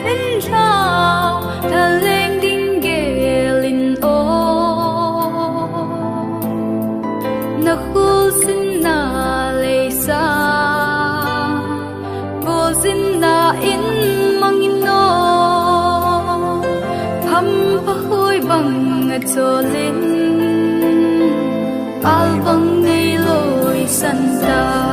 in rao ta lên đinh ghê linh ô na khu xin na lê sa vô xin na in mang in no pham pa khôi bằng cho lên al bằng ngày lối sân ta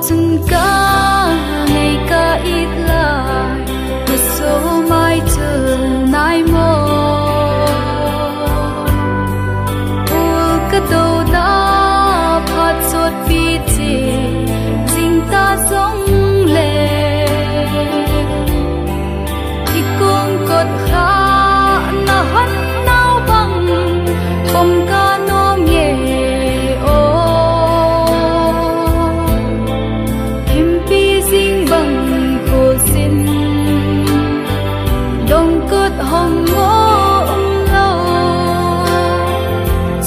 chân ca ngày ca ít lại một số mai chờ nai mô u cái đầu đã phát xuất phi chỉ tình ta sống lệ thì cũng cột khá na hắt nao bằng bông ca nó nhẹ hồng ngô lâu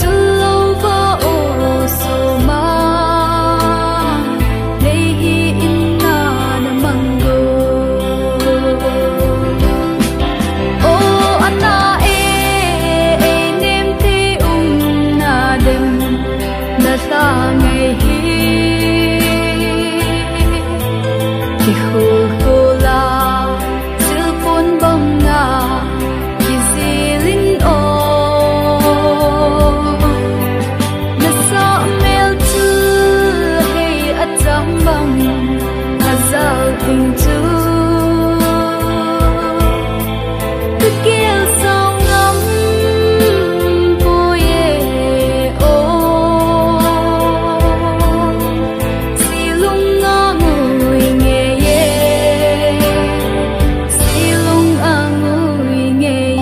chú lâu và ô sô ma đây hi in na na mango ô ana e nem te na đêm na ta ngày hi ki khu khu la sự phun bông na tình chú cứ kêu sao ngắm vui ô xì lung ngó ngồi nghe xì lung ngồi nghe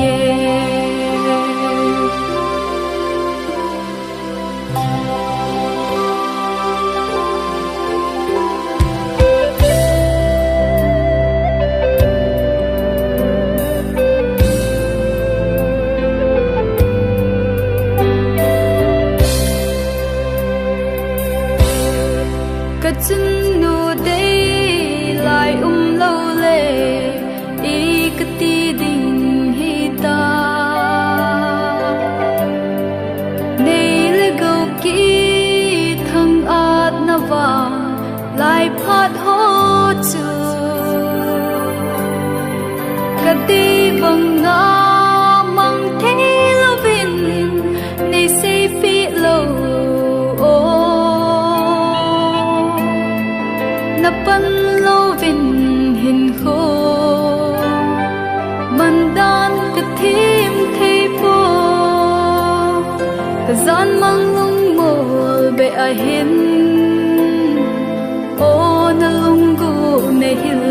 cái chân nụ đây lại lâu lệ ý cái ti đình hi ta đây là gấu kỹ thằng át na vàng lại phát hốt chu cái ti bằng ngã mang thế lo vin này say phi lâu na pan lo vin hin khô man dan ka thim thei po ka zan mang lung mol be a hin o na lung gu me hil